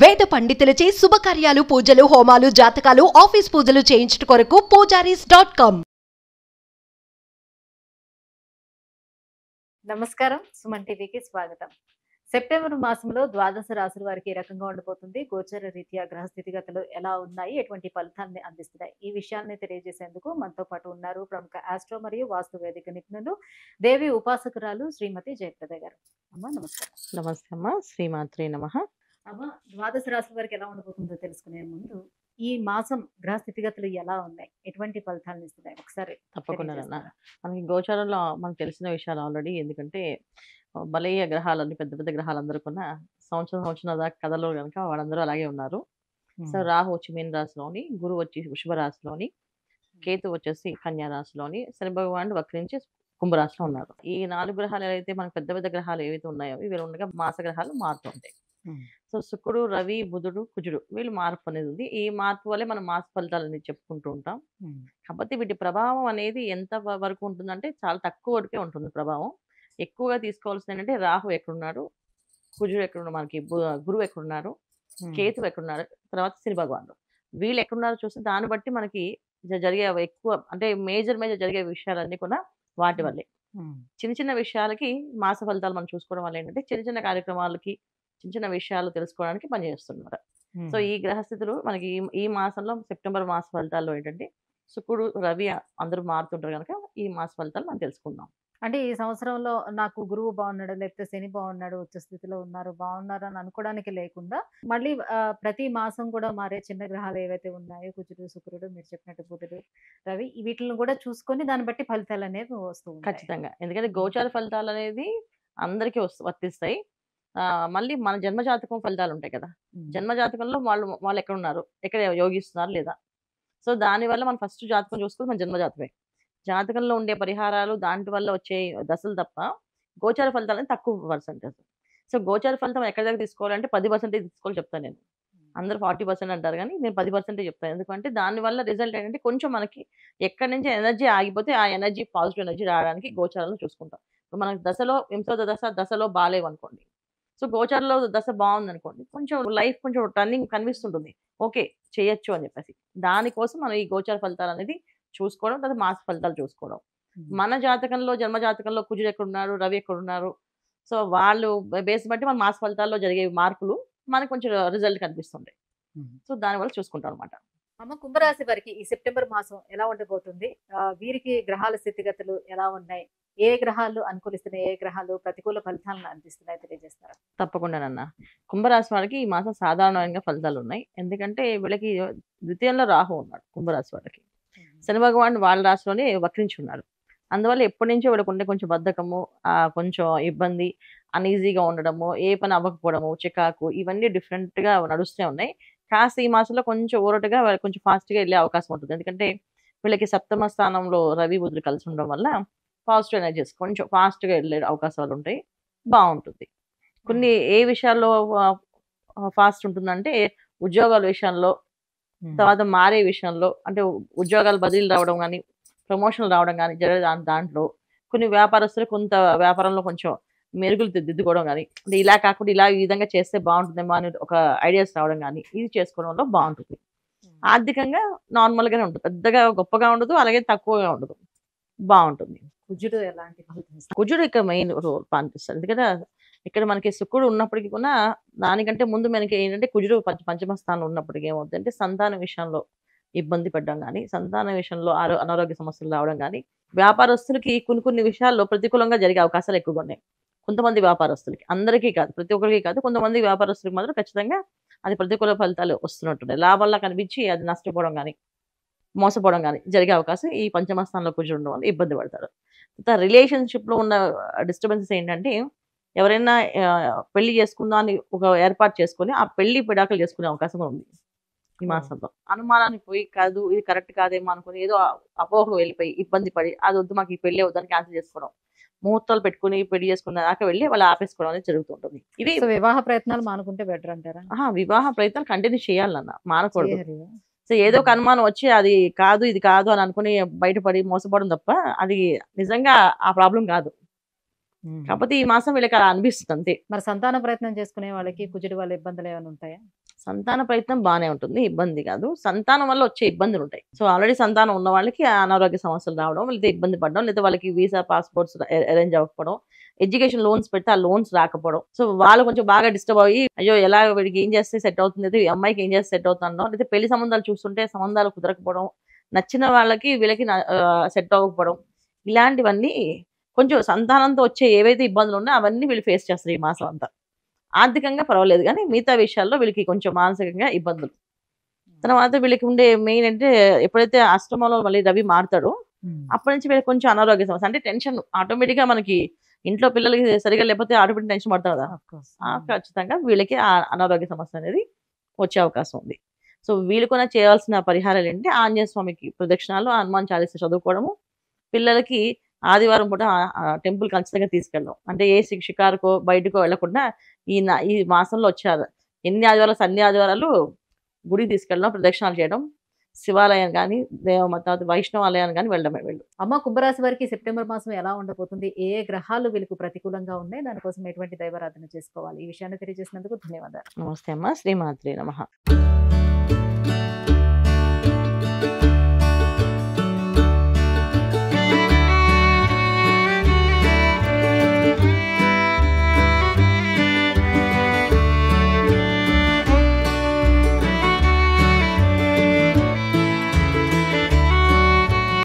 వేద పండితులచే శుభకార్యాలు పూజలు హోమాలు జాతకాలు ఆఫీస్ పూజలు చేయించుట కొరకు పూజారీస్.com. నమస్కారం, సుమన్ టీవీకి స్వాగతం. సెప్టెంబర్ మాసంలో ద్వాదశ రాశుల వారికి ఏ రకంగా ఉండబోతుంది, గోచర రీత్యా గ్రహ స్థితిగతులు ఎలా ఉన్నాయి, ఎటువంటి ఫలితాన్ని అందిస్తున్నాయి, ఈ విషయాన్ని తెలియజేసేందుకు మనతో పాటు ఉన్నారు ప్రముఖ ఆస్ట్రో మరియు వాస్తు వేదిక నిపుణులు, దేవి ఉపాసకురాలు శ్రీమతి జయప్రద గారు. అమ్మ నమస్కారం. నమస్తే అమ్మ, శ్రీమాత్రే నమః. అమ్మ, ద్వాదశ రాశుల వారికి ఎలా ఉండబోతుందో తెలుసుకునే ముందు ఈ మాసం గ్రహ స్థితిగతులు ఎలా ఉన్నాయి, ఎటువంటి ఫలితాలను ఇస్తున్నాయి ఒకసారి తప్పకుండా నాన్న. తెలియజేస్తారా? మనకి గోచారంలో మనకు తెలిసిన విషయాలు ఆల్రెడీ, ఎందుకంటే బలయ్య గ్రహాలన్నీ పెద్ద పెద్ద గ్రహాలందరూ కూడా సంవత్సరం దాకా కథలో కనుక వాళ్ళందరూ అలాగే ఉన్నారు. సో రాహు వచ్చి మీన రాశిలోని, గురువు వచ్చి వృషభ రాశిలోని, కేతు వచ్చేసి కన్యా రాశిలోని, శని భగవానుడు వక్రించి కుంభరాశిలో ఉన్నారు. ఈ 4 గ్రహాలు ఏవైతే మనకు పెద్ద పెద్ద గ్రహాలు ఏవైతే ఉన్నాయో ఇవి ఉండగా మాస గ్రహాలు మారుతూ ఉంటాయి. సో శుక్రుడు, రవి, బుధుడు, కుజుడు వీళ్ళు మార్పు అనేది ఉంది. ఈ మార్పు వల్లే మనం మాస ఫలితాలు అనేది చెప్పుకుంటూ ఉంటాం. కాకపోతే వీటి ప్రభావం అనేది ఎంత వరకు ఉంటుందంటే చాలా తక్కువ వరకే ఉంటుంది ప్రభావం. ఎక్కువగా తీసుకోవాల్సింది ఏంటంటే రాహు ఎక్కడున్నాడు, కుజుడు ఎక్కడున్నాడు, మనకి గురువు ఎక్కడున్నారు, కేతు ఎక్కడున్నారు, తర్వాత శని భగవానుడు వీళ్ళు ఎక్కడున్నారో చూస్తే దాన్ని బట్టి మనకి జరిగే ఎక్కువ అంటే మేజర్ జరిగే విషయాలన్నీ కూడా వాటి వల్లే. చిన్న చిన్న విషయాలకి మాస ఫలితాలు మనం చూసుకోవడం వల్ల ఏంటంటే చిన్న చిన్న కార్యక్రమాలకి చిన్న చిన్న విషయాలు తెలుసుకోవడానికి పనిచేస్తున్నారు. సో ఈ గ్రహస్థితులు మనకి ఈ మాసంలో సెప్టెంబర్ మాస ఫలితాల్లో ఏంటంటే శుక్రుడు, రవి అందరూ మారుతుంటారు కనుక ఈ మాస ఫలితాలు మనం తెలుసుకుందాం. అంటే ఈ సంవత్సరంలో నాకు గురువు బాగున్నాడు, లేకపోతే శని బాగున్నాడు, ఉచ్చ స్థితిలో బాగున్నారు అని అనుకోవడానికి లేకుండా మళ్ళీ ప్రతి మాసం కూడా మారే చిన్న గ్రహాలు ఏవైతే ఉన్నాయో కుజుడు, శుక్రుడు, మీరు చెప్పినట్టు బుధుడు, రవి వీటిని కూడా చూసుకొని దాన్ని బట్టి ఫలితాలు అనేవి వస్తూ ఉంటాయి. ఖచ్చితంగా, ఎందుకంటే గోచార ఫలితాలు అనేది అందరికీ వర్తిస్తాయి. మళ్ళీ మన జన్మజాతకం ఫలితాలు ఉంటాయి కదా, జన్మజాతకంలో వాళ్ళు ఎక్కడ ఉన్నారు, ఎక్కడ యోగిస్తున్నారు లేదా. సో దానివల్ల మనం ఫస్ట్ జాతకం చూసుకుని మన జన్మజాతకమే, జాతకంలో ఉండే పరిహారాలు దాంట్ వల్ల వచ్చే దశలు తప్ప గోచార ఫలితాలని తక్కువ పర్సెంటేజ్. సో గోచార ఫలితం ఎక్కడి దగ్గర తీసుకోవాలంటే 10% తీసుకోవాలి చెప్తాను నేను. అందరూ 40% అంటారు కానీ నేను 10% చెప్తాను. ఎందుకంటే దానివల్ల రిజల్ట్ ఏంటంటే కొంచెం మనకి ఎక్కడి నుంచి ఎనర్జీ ఆగిపోతే ఆ ఎనర్జీ పాజిటివ్ ఎనర్జీ రావడానికి గోచారాలను చూసుకుంటాం. ఇప్పుడు మనకి దశలో దశలో బాగాలేవనుకోండి, సో గోచారంలో దశ బాగుందనుకోండి, కొంచెం లైఫ్ కొంచెం టర్నింగ్ కనిపిస్తుంటుంది, ఓకే చేయొచ్చు అని చెప్పేసి. దానికోసం మనం ఈ గోచార ఫలితాలు అనేది చూసుకోవడం, తర్వాత మాస ఫలితాలు చూసుకోవడం. మన జాతకంలో జన్మ జాతకంలో కుజుడు ఎక్కడున్నారు, రవి ఎక్కడున్నారు, సో వాళ్ళు బేస్ బట్టి మన మాస ఫలితాల్లో జరిగే మార్పులు మనకు కొంచెం రిజల్ట్ కనిపిస్తుంది. సో దానివల్ల చూసుకుంటాం అనమాట. అమ్మ, కుంభరాశి వారికి ఈ సెప్టెంబర్ మాసం ఎలా ఉండబోతుంది, వీరికి గ్రహాల స్థితిగతులు ఎలా ఉన్నాయి, ఏ గ్రహాలు అనుకూలిస్తున్నాయి, ఏ గ్రహాలు ప్రతికూల ఫలితాలను అందిస్తున్నాయి తెలియజేస్తారా? తప్పకుండానన్నా. కుంభరాశి వాళ్ళకి ఈ మాసం సాధారణంగా ఫలితాలు ఉన్నాయి. ఎందుకంటే వీళ్ళకి ద్వితీయంలో రాహు ఉన్నాడు కుంభరాశి వాళ్ళకి. శని భగవాన్ వాళ్ళ రాశిలోనే వక్రించి ఉన్నారు. అందువల్ల ఎప్పటి నుంచో వీళ్ళకు ఉండే కొంచెం బద్ధకము, కొంచెం ఇబ్బంది, అన్ఈజీగా ఉండడము, ఏ పని అవ్వకపోవడము, చికాకు ఇవన్నీ డిఫరెంట్గా నడుస్తూ ఉన్నాయి. కాస్త ఈ మాసంలో కొంచెం ఊరటగా వాళ్ళకి కొంచెం ఫాస్ట్గా వెళ్ళే అవకాశం ఉంటుంది. ఎందుకంటే వీళ్ళకి సప్తమ స్థానంలో రవి బుధుడు కలిసి ఉండడం వల్ల పాజిటివ్ ఎనర్జీస్ కొంచెం ఫాస్ట్గా వెళ్ళే అవకాశాలు ఉంటాయి, బాగుంటుంది. కొన్ని ఏ విషయాల్లో ఫాస్ట్ ఉంటుందంటే ఉద్యోగాల విషయంలో, తర్వాత మారే విషయంలో, అంటే ఉద్యోగాలు బదిలీలు రావడం కానీ ప్రమోషన్లు రావడం కానీ జరిగే దాంట్లో, కొన్ని వ్యాపారస్తులు కొంత వ్యాపారంలో కొంచెం మెరుగులు దిద్దుకోవడం కానీ, అంటే ఇలా కాకుండా ఇలా ఈ విధంగా చేస్తే బాగుంటుందేమో అని ఒక ఐడియాస్ రావడం కానీ ఇది చేసుకోవడంలో బాగుంటుంది. ఆర్థికంగా నార్మల్గానే ఉంటుంది, పెద్దగా గొప్పగా ఉండదు, అలాగే తక్కువగా ఉండదు, బాగుంటుంది. కుజుడు ఎలాంటి ఫలితం ఇస్తారు? కుజుడు ఇక్కడ మెయిన్ రోల్ పాటిస్తాడు. ఎందుకంటే ఇక్కడ మనకి శుక్రుడు ఉన్నప్పటికీ కూడా దానికంటే ముందు మనకి ఏంటంటే కుజుడు పంచమ స్థానంలో ఉన్నప్పటికీ ఏమవుతుందంటే సంతాన విషయంలో ఇబ్బంది పడడం కానీ, సంతాన విషయంలో అనారోగ్య సమస్యలు రావడం కానీ, వ్యాపారస్తులకి కొన్ని విషయాల్లో ప్రతికూలంగా జరిగే అవకాశాలు ఎక్కువగా ఉన్నాయి. కొంతమంది వ్యాపారస్తులకి, అందరికీ కాదు, ప్రతి ఒక్కరికి కాదు, కొంతమంది వ్యాపారస్తులకి మాత్రం ఖచ్చితంగా అది ప్రతికూల ఫలితాలు వస్తున్నట్టుంటాయి. లాభాల్లో కనిపించి అది నష్టపోవడం కానీ మోసపోవడం కానీ జరిగే అవకాశం ఈ పంచమ స్థానంలో కూర్చొని ఉండడం వల్ల ఇబ్బంది పడతారు. రిలేషన్షిప్లో ఉన్న డిస్టర్బెన్సెస్ ఏంటంటే ఎవరైనా పెళ్లి చేసుకుందా అని ఒక ఏర్పాటు చేసుకొని ఆ పెళ్లి పిడాకులు చేసుకునే అవకాశం ఉంది ఈ మాసంలో. అనుమానానికి పోయి కాదు ఇది కరెక్ట్ కాదేమో అనుకుని ఏదో అపోహలు వెళ్ళిపోయి ఇబ్బంది పడి అది వద్దు మాకు ఈ పెళ్లి అవుతుందని క్యాన్సిల్ చేసుకోవడం, ముహూర్తాలు పెట్టుకుని పెళ్లి చేసుకున్న దాకా వెళ్ళి వాళ్ళు ఆపేసుకోవడం అనేది జరుగుతుంటుంది. ఇది వివాహ ప్రయత్నాలు మానుకుంటే బెటర్ అంటారా? వివాహ ప్రయత్నాలు కంటిన్యూ చేయాలన్న, మానకూడదు. సో ఏదో ఒక అనుమానం వచ్చి అది కాదు ఇది కాదు అని అనుకుని బయటపడి మోసపోవడం తప్ప అది నిజంగా ఆ ప్రాబ్లం కాదు. కాకపోతే ఈ మాసం వీళ్ళకి అలా అనిపిస్తుంది అంతే. మరి సంతాన ప్రయత్నం చేసుకునే వాళ్ళకి కుజుడి వల్ల ఇబ్బందులు ఏమైనా ఉంటాయా? సంతాన ప్రయత్నం బానే ఉంటుంది. ఇబ్బంది కాదు. సంతానం వల్ల వచ్చే ఇబ్బందులు ఉంటాయి. సో, ఆల్రెడీ సంతానం ఉన్న వాళ్ళకి ఆ అనారోగ్య సమస్యలు రావడం, లేతే ఇబ్బంది పడడం, లేతే వాళ్ళకి వీసా, పాస్‌పోర్ట్స్ అరేంజ్ అవ్వకపోవడం, ఎడ్యుకేషన్ లోన్స్ పెడితే ఆ లోన్స్ రాకపోవడం. సో, వాళ్ళు కొంచెం బాగా డిస్టర్బ్ అయ్యి, అయ్యో! ఎలా వీడికి ఏం చేస్తే సెట్ అవుతుంది? లేదా ఈ అమ్మాయికి ఏం చేస్తే సెట్ అవుతుందనడం, లేతే పెళ్లి సంబంధాలు చూస్తుంటే సంబంధాలు కుదరకపోవడం, నచ్చిన వాళ్ళకి వీళ్ళకి సెట్ అవ్వకపోవడం. ఇలాంటివన్నీ కొంచెం సంతానంతో వచ్చే ఏవైతే ఇబ్బందులు ఉన్నాయో అవన్నీ వీళ్ళు ఫేస్ చేస్తారు ఈ మాసం అంతా. ఆర్థికంగా పర్వాలేదు గానీ, మిగతా విషయాల్లో వీళ్ళకి కొంచెం మానసికంగా ఇబ్బందులు. తర్వాత వీళ్ళకి ఉండే మెయిన్ అంటే ఎప్పుడైతే అష్టమంలో మళ్ళీ రవి మారుతాడో, అప్పటి నుంచి వీళ్ళకి కొంచెం అనారోగ్య సమస్య. అంటే టెన్షన్ ఆటోమేటిక్‌గా మనకి ఇంట్లో పిల్లలకి సరిగ్గా లేకపోతే ఆటోమేటిక్ టెన్షన్ పడతాం కదా! ఖచ్చితంగా వీళ్ళకి ఆ అనారోగ్య సమస్య అనేది వచ్చే అవకాశం ఉంది. సో, వీళ్ళు కూడా చేయాల్సిన పరిహారాలేంటి ఆంజనేయ స్వామికి ప్రదక్షిణాలు, హనుమాన్ చాలీసా చదువుకోవడము, పిల్లలకి ఆదివారం పూట టెంపుల్ ఖచ్చితంగా తీసుకెళ్ళడం. అంటే ఏ షికారుకో, బయటకో వెళ్ళకుండా ఈ మాసంలో వచ్చారు ఎన్ని ఆదివారాలు అన్ని ఆదివారాలు గుడికి తీసుకెళ్ళడం, ప్రదక్షిణాలు చేయడం, శివాలయం గాని, తర్వాత వైష్ణవాలయాన్ని గాని వెళ్ళడమే వీళ్ళు. అమ్మ, కుంభరాశి వారికి సెప్టెంబర్ మాసం ఎలా ఉండబోతుంది? ఏ ఏ గ్రహాలు వీళ్ళకు ప్రతికూలంగా ఉన్నాయి? దానికోసం ఎటువంటి దైవారాధన చేసుకోవాలి? ఈ విషయాన్ని తెలియజేసినందుకు ధన్యవాదాలు. నమస్తే అమ్మ. శ్రీమాత్రే నమః.